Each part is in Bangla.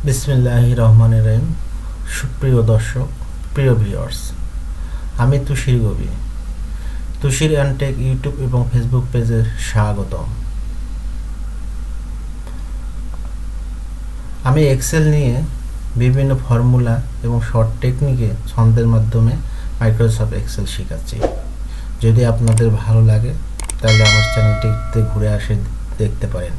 বিসমিল্লাহির রহমানির রহিম। সুপ্রিয় দর্শক, প্রিয় ভিউয়ার্স, আমি তুষির গবি। তুষির অ্যান্ড টেক ইউটিউব এবং ফেসবুক পেজে স্বাগতম। আমি এক্সেল নিয়ে বিভিন্ন ফর্মুলা এবং শর্ট টেকনিকে ছন্দের মাধ্যমে মাইক্রোসফট এক্সেল শেখাচ্ছি। যদি আপনাদের ভালো লাগে তাহলে আমার চ্যানেলটিতে ঘুরে আসে দেখতে পারেন।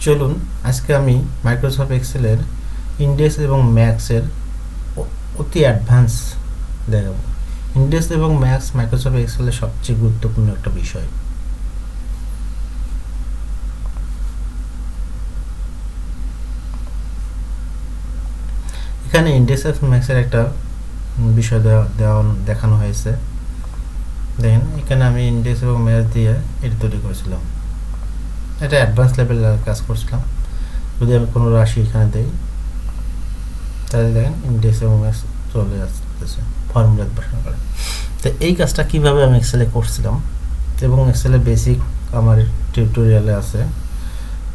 চলুন আজকে আমি মাইক্রোসফট এক্সেলের ইন্ডেক্স এবং ম্যাক্সের অতি অ্যাডভান্স দেখাবো। ইন্ডেক্স এবং ম্যাক্স মাইক্রোসফট এক্সেলের সবচেয়ে গুরুত্বপূর্ণ একটা বিষয়। এখানে ইন্ডেক্স এবং ম্যাক্সের একটা বিষয় দেখানো হয়েছে। দেখেন, এখানে আমি ইন্ডেক্স এবং ম্যাক্স দিয়ে এটি তৈরি করেছিলাম। এটা অ্যাডভান্স লেভেলের কাজ করছিলাম। যদি আমি কোনো রাশি এখানে দেই তাহলে দেখেন ইন্ডেক্স এবং ম্যাক্স চলে আসতেছে ফর্মুলা বসানো করে। তো এই কাজটা কীভাবে আমি এক্সেলে করছিলাম এবং এক্সেলের বেসিক আমার টিউটোরিয়ালে আছে,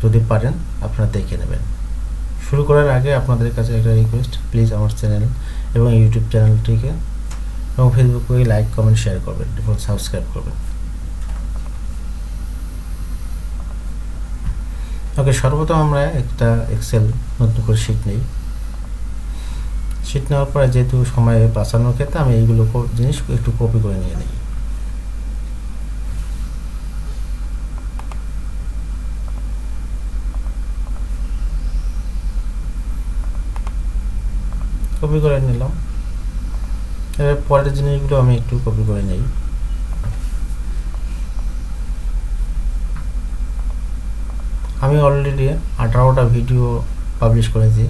যদি পারেন আপনারা দেখে নেবেন। শুরু করার আগে আপনাদের কাছে একটা রিকোয়েস্ট, প্লিজ আমার চ্যানেল এবং ইউটিউব চ্যানেলটিকে এবং ফেসবুকে লাইক, কমেন্ট, শেয়ার করবেন এবং সাবস্ক্রাইব করবেন। ওকে, সর্বপ্রথম আমরা একটা এক্সেল নতুন করে শিট নেই। শিট নেওয়ার পরে যেহেতু সময় বাঁচানোর ক্ষেত্রে আমি এইগুলো জিনিস একটু কপি করে নিয়ে নিই। কপি করে নিলাম। এবার পরের জিনিসগুলো আমি একটু কপি করে নিই। আমি অলরেডি 18টা ভিডিও পাবলিশ করেছি।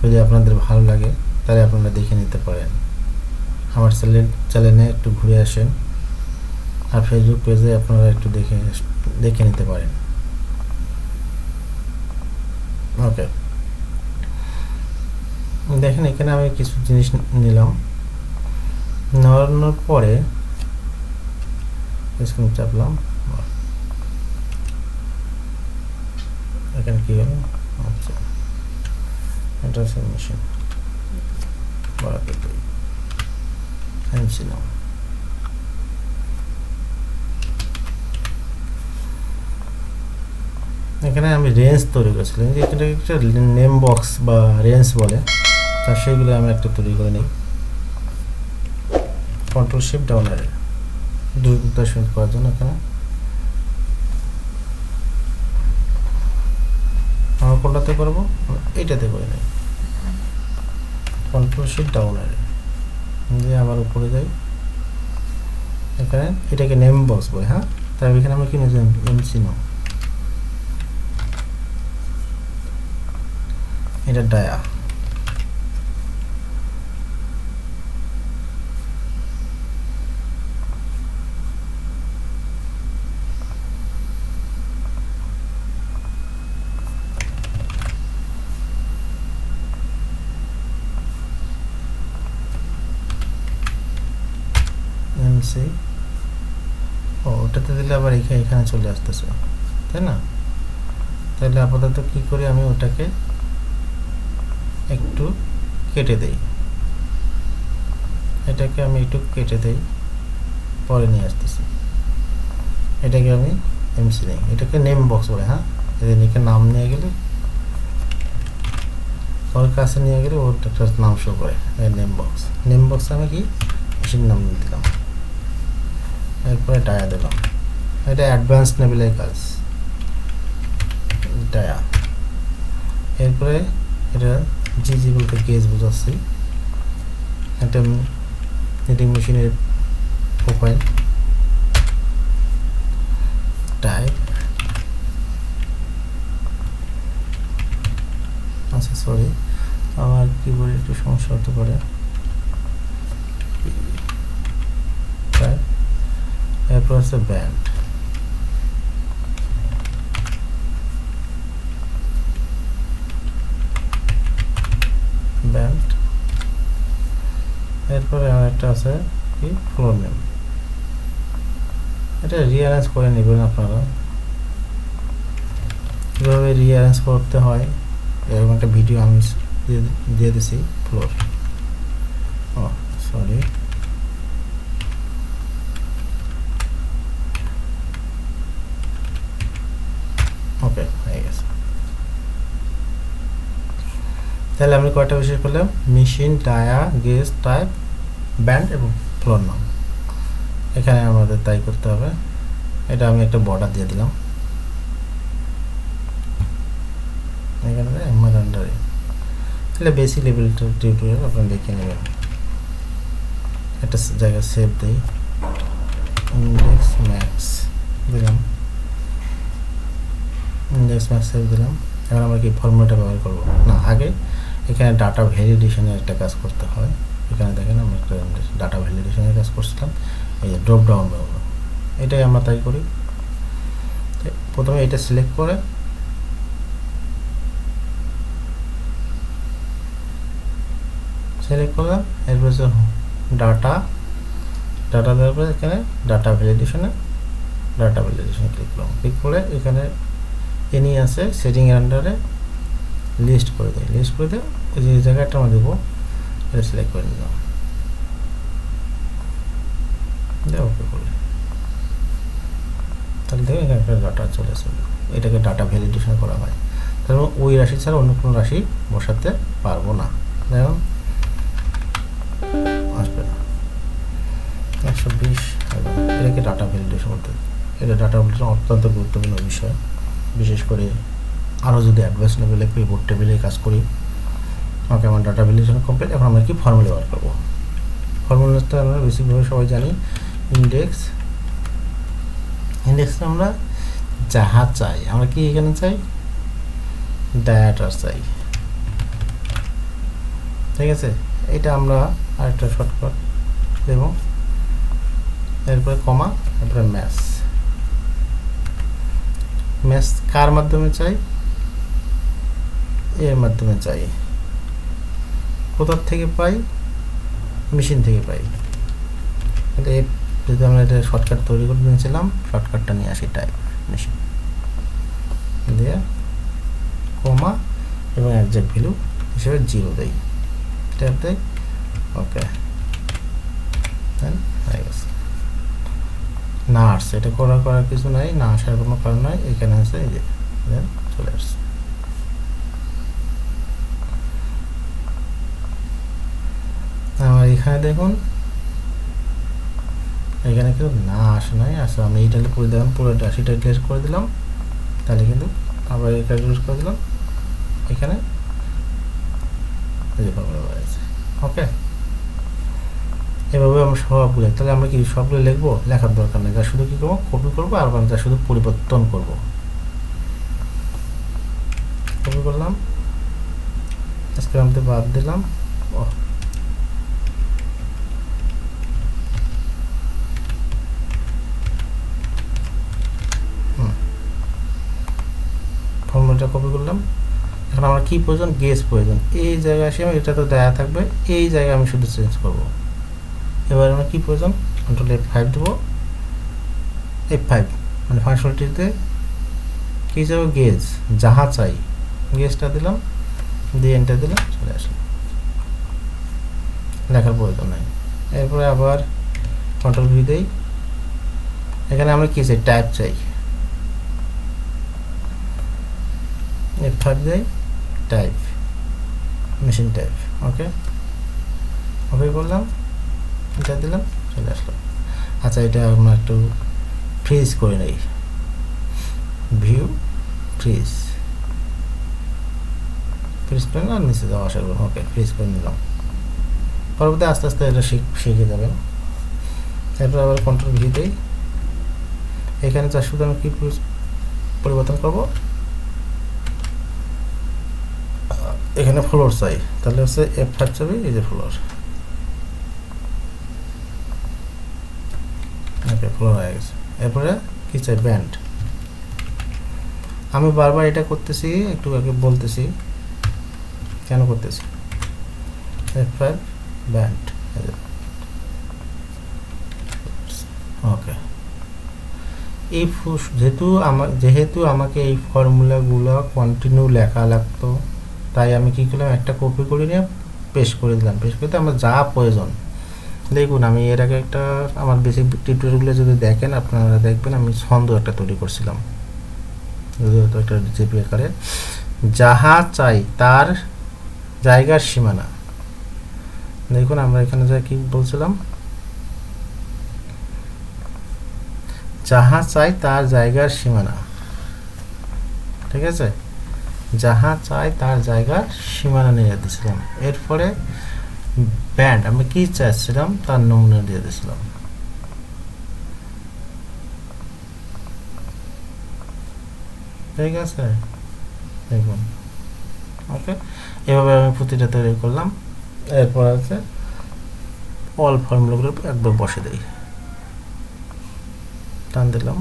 যদি আপনাদের ভালো লাগে তাহলে আপনারা দেখে নিতে পারেন। আমার চ্যানেলে একটু ঘুরে আসেন, আর ফেসবুক পেজে আপনারা একটু দেখে নিতে পারেন। ওকে, দেখেন এখানে আমি কিছু জিনিস নিলাম। নেওয়ার পরে স্ক্রিন চাপলাম। এখানে কি হলো? আচ্ছা, এটা মেশিন বাড়াতে পারি এমসি নাও। এখানে আমি রেঞ্জ তৈরি করেছিলাম, এখানে একটা নেম বক্স বা রেঞ্জ বলে, তা সেগুলো আমি একটা তৈরি করে নিই। কন্ট্রোল শিফট ডাউন অ্যারো দ্রুত করার জন্য এখানে আমরা কোনটাতে করবো, এইটাতে করে নিই। কন্ট্রোল শিফট ডাউন অ্যারো দিয়ে আবার উপরে যাই। এখানে এটাকে নেম বক্স বলে, হ্যাঁ। তাই এখানে আমরা কি নিয়েছি, এমসি নাও। এটা ডায়া। এমসি, ওটাতে দিলে আবার এখানে চলে আসতেছে, তাই না? তাহলে আপাতত কি করি, আমি ওটাকে একটু কেটে দেই। এটাকে আমি একটু কেটে দেই, পরে নিয়ে আসতেছি। এটাকে আমি এমসি নেই, এটাকে নেম বক্স বলে, হ্যাঁ। এদিকে নাম নিয়ে গেলে, ওর কাছে নিয়ে গেলে ওর একটা নাম শো করে, নেম বক্স। নেম বক্সে আমি কি মেশিন নাম দিলাম, এরপরে ডায়া দিলাম। এটা অ্যাডভান্স লেভেলের কাজ, ডায়া। এরপরে এটা জি বলতে গেজ বোঝাচ্ছি। একটা নিটিং মেশিনের প্রোফাইল, টাইপ। আচ্ছা, সরি, আমার কিবোর্ডে একটু সমস্যা হতে পারে। এরপর আছে ব্যান্ড। এরপরে আর একটা আছে কি, ফ্লোর নেম। এটা রিঅ্যারেঞ্জ করে নেবেন আপনারা। কীভাবে রিঅ্যারেঞ্জ করতে হয় এরকম একটা ভিডিও আমি দিয়ে দিছি। ফ্লোর, ও সরি, ওকে হয়ে গেছে। তাহলে আমি কয়টা বিষয় করলাম? Machine, dia, gauge, type, band এবং ফ্লোর নাম। এখানে আমাদের তাই করতে হবে। এটা আমি একটা বর্ডার দিয়ে দিলাম এখানে আমার আন্ডারে। তাহলে বেসিক লেভেল টিউটোরিয়াল আপনারা দেখে নেবেন। একটা জায়গা সেভ দিই, ইন্ডেক্স ম্যাক্স দিলাম, ইন্ডেক্স ম্যাক্স সেভ দিলাম। এখন আমরা কি ফর্মুলাটা ব্যবহার করব না, আগে এখানে ডাটা ভ্যালিডেশনের একটা কাজ করতে হয়। এখানে দেখেন আমরা একটা ডাটা ভ্যালিডেশনের কাজ করছিলাম, এই যে ড্রপ ডাউন ব্যবহার, এটাই আমরা তাই করি। প্রথমে এটা সিলেক্ট করে সিলেক্ট করলাম, এরপর ডাটা দেওয়ার পরে এখানে ডাটা ভ্যালিডেশনে ক্লিক করলাম। ক্লিক করে এখানে এনি আছে সেটিংয়ের আন্ডারে লিস্ট করে দেয়। ওই যে জায়গাটা আমরা দেবো এটা সিলেক্ট করে নিলাম, ওকে করে। তাহলে দেখুন এখানে একটা ডাটা চলে আসবে, এটাকে ডাটা ভ্যালিডেশন করা হয়। তারপর ওই রাশি ছাড়া অন্য কোনো রাশি বসাতে পারবো না, যেমন আসবে না 120। এটাকে ডাটা ভ্যালিডেশন করতে, এটা ডাটা ভ্যালিডেশন অত্যন্ত গুরুত্বপূর্ণ বিষয়। বিশেষ করে আরও যদি অ্যাডভান্স লেভেলে পিভট টেবিলে কাজ করি। ওকে, আমার ডাটা ভ্যালিডেশন কমপ্লিট। এখন আমরা কি ফর্মুলা ব্যবহার করবো? ফর্মুলাটা আমরা বেসিকভাবে সবাই জানি, ইন্ডেক্সে আমরা যাহা চাই, আমরা কি এখানে চাই ডাটা চাই, ঠিক আছে। এটা আমরা আরেকটা শর্টকাট দেব, এরপরে কমা, এরপরে ম্যাথস কার মাধ্যমে চাই? এর মাধ্যমে চাই। কোথার থেকে পাই? মেশিন থেকে পাই। যদি আমরা এটা শর্টকাট তৈরি করে নিয়েছিলাম, শর্টকাটটা নিয়ে আসি টাইপ মেশিন দিয়ে কমা এবং একজ্যাক্ট ভ্যালু হিসেবে 0 দেই, ট্যাপ দেই, ওকে হয়ে গেছে। না আসছে, এটা করার কিছু নাই, না আসার কোনো কারণ নাই। এখানে আছে, এই যে চলে আসছে। আমার এখানে দেখুন, এখানে কিন্তু না আসে নাই। আচ্ছা, আমি এইটা করে দিলাম, পুরো রাশিটা ডিলিট করে দিলাম। তাহলে কিন্তু আবার এটা ডিলিট করে দিলাম, এখানে ওকে। এভাবে আমরা সবগুলো, তাহলে আমরা কি সবগুলো লিখবো? লেখার দরকার নেই, যা শুধু কি করবো, কপি করবো, আর যা শুধু পরিবর্তন করবো। কপি করলাম, আজকে আমি বাদ দিলাম, ফর্মুলাটা কপি করলাম। এখন আমার কি প্রয়োজন? গেজ প্রয়োজন। এই জায়গায় আসে আমি, এটা তো দেয়া থাকবে, এই জায়গায় আমি শুধু চেঞ্জ করব। এবার আমার কি প্রয়োজন? কন্ট্রোল F5 দেবো, F5 মানে ফাংশনটিতে কি যাবে? গেজ, যাহা চাই গেজটা দিলাম, দিয়ে এন্টার দিলাম, চলে আসলো। লেখার প্রয়োজন নাই। এরপরে আবার কন্ট্রোল V দেই, এখানে আমরা কি চাই? টাইপ চাই, F5 দেই, টাইপ, মেশিন টাইপ, ওকে করলাম, এটা দিলাম, চলে আসলো। আচ্ছা, এটা আমরা একটু ফ্রিজ করে নেই, ভিউ ফ্রিজ করে না, নিচে যাওয়া আশা করুন। ওকে, ফ্রিজ করে নিলাম। পরবর্তী আস্তে আস্তে এটা শিখে যাবেন। এরপর আবার কন্ট্রোল V দেই, এখানে যা শুধু আমি কি পরিবর্তন করব? এখানে ফ্লোর চাই, তাহলে হচ্ছে F5 চাবি, এই যে ফ্লোর, ওকে ফ্লোর হয়ে গেছে। এরপরে কি চাই? ব্যান্ড। আমি বারবার এটা করতেছি, একটু আগে বলতেছি কেন করতেছি। F5 ব্যান্ড, ওকে এই যেহেতু আমাকে এই ফর্মুলাগুলো কন্টিনিউ লেখা লাগতো, তাই আমি কী করলাম, একটা কপি করে নিয়ে পেস্ট করে দিলাম। পেস্ট করতে আমার যা প্রয়োজন, দেখুন আমি এর আগে একটা আমার বেসিক টিউটোরিয়ালগুলো যদি দেখেন আপনারা দেখবেন আমি ছন্দ একটা তৈরি করছিলাম, একটা জিপি আকারে, যাহা চাই তার জায়গার সীমানা। দেখুন আমরা এখানে যা কি বলছিলাম, যাহা চাই তার জায়গার সীমানা, ঠিক আছে, যাহা চাই তার জায়গার সীমানা নিয়ে দিয়েছিলাম। এরপরে ব্যান্ড আমরা কি চাইছিলাম তার নমুনা দিয়ে দিয়েছিলাম। ঠিক আছে, দেখুন ওকে, এভাবে আমি প্রতিটা তৈরি করলাম। এরপর আছে অল ফর্মুলাগুলো একবার বসে দিই, টান দিলাম,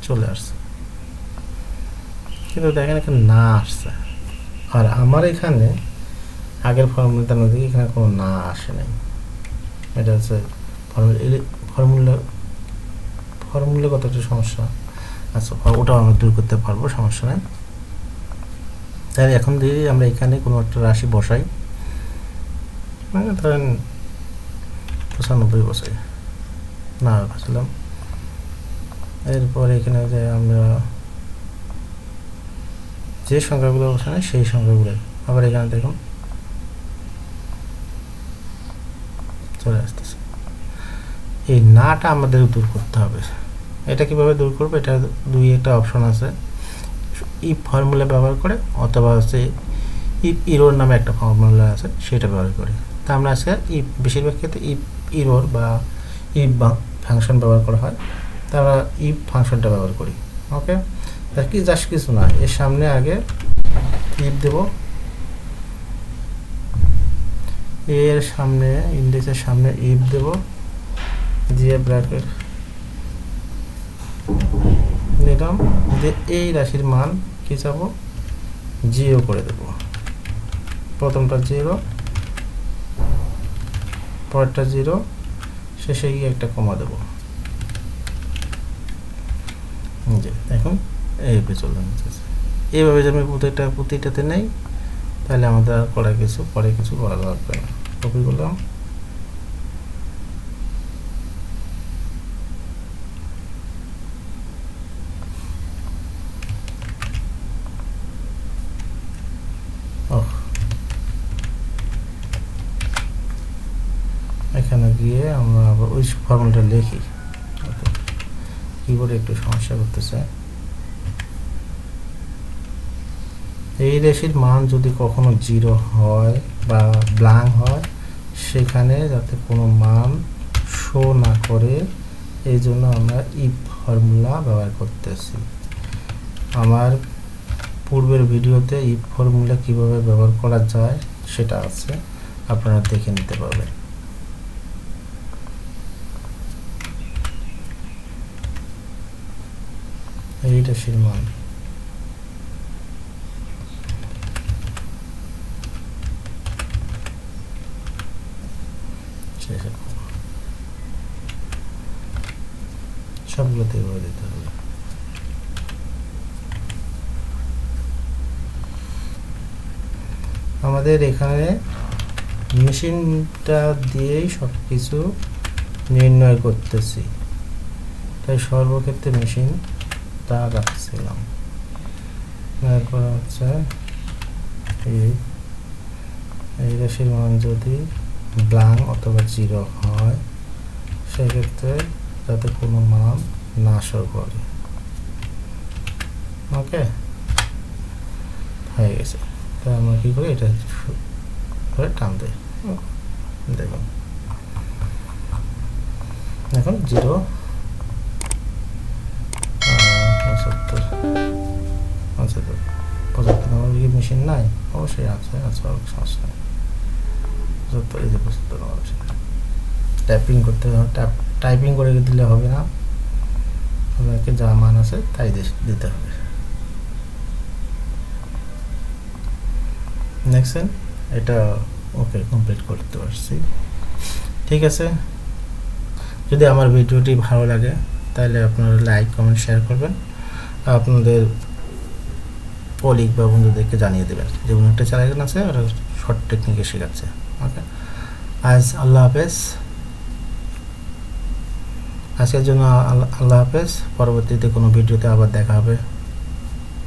চলে আসছে। কিন্তু দেখেন এখানে না আসছে, আর আমার এখানে আগের ফর্মুলাটার মধ্যে এখানে কোনো না আসে নাই। এটা হচ্ছে ফর্মুলাগত একটা সমস্যা। আচ্ছা, ওটাও আমরা দূর করতে পারবো, সমস্যা নেই। তাই এখন যদি আমরা এখানে কোনো একটা রাশি বসাই, মানে ধরেন 95 বসাই, না বসালাম। এরপর এখানে যে আমরা যে সংখ্যাগুলো বসাই সেই সংখ্যাগুলো আবার এখানে দেখুন চলে আসতেছে। এই নাটা আমাদের দূর করতে হবে। এটা কিভাবে দূর করবো, এটা একটা অপশন আছে, ইফ ফর্মুলা ব্যবহার করে, অথবা হচ্ছে ইফ ইরোর নামে একটা ফর্মুলা আছে সেটা ব্যবহার করে। তা আমরা আজকে বেশিরভাগ ক্ষেত্রে ইফ ইরোর বা ইফ ফাংশন ব্যবহার করা হয়, তা আমরা ইফ ফাংশনটা ব্যবহার করি। ওকে, তার কি জাস্ট কিছু না, এর সামনে আগে ইফ দেব, এর সামনে ইন্ডেক্সের সামনে ইফ দেব, দিয়ে ব্র্যাকেট নিলাম, দিয়ে এই রাশির মান কি চাবো, 0 করে দেব। প্রথমটা 0, পরেরটা 0, শেষে গিয়ে একটা কমা দেব। এখন এইভাবে চলে যাচ্ছে। এইভাবে যদি আমি প্রতিটাতে নেই, তাহলে আমাদের আর পরে কিছু করা লাগবে না। কপি করলাম, এখানে গিয়ে আমরা আবার ওই ফর্মুলাটা লিখি। কিবোর্ডে একটু সমস্যা করতেছে। এই রাশির মান যদি কখনো 0 হয় বা ব্ল্যাঙ্ক হয়, সেখানে যাতে কোনো মান শো না করে, এই জন্য আমরা ইফ ফর্মুলা ব্যবহার করতেছি। আমার পূর্বের ভিডিওতে ইফ ফর্মুলা কিভাবে ব্যবহার করা যায় সেটা আছে, আপনারা দেখে নিতে পারবেন। এই রাশির মান সবগুলোতে এভাবে দিতে হবে। আমাদের এখানে মেশিনটা দিয়েই সব কিছু নির্ণয় করতেছি, তাই সর্বক্ষেত্রে মেশিন তা রাখছিলাম। তারপর হচ্ছে এই রাশির মান যদি ব্ল্যাঙ্ক অথবা 0 হয়, সেক্ষেত্রে যাতে কোনো মান না শো করে। ওকে, হয়ে গেছে। তাই আমরা কী করি, এটা করে টান দেয়। দেখুন এখন 0 75 আমার কি মেশিন নাই? অবশ্যই আছে, সমস্যা নেই। 75 এই যে 75 আমার আছে। টাইপিং করতে হবে, টাইপিং করে দিলে হবে না, আপনাকে যা মান আছে তাই দিতে হবে। নেক্সট এটা ওকে কমপ্লিট করতে পারছি। ঠিক আছে, যদি আমার ভিডিওটি ভালো লাগে তাহলে আপনারা লাইক কমেন্ট শেয়ার করবেন, আর আপনাদের কলিগ বা বন্ধুদেরকে জানিয়ে দেবেন। যেমন একটা চ্যানেল আছে ওরা শর্ট টেকনিকে শেখাচ্ছে। ওকে, আজ আল্লাহ হাফেজ, আজকের জন্য আল্লাহ হাফেজ। পরবর্তীতে কোনো ভিডিওতে আবার দেখা হবে।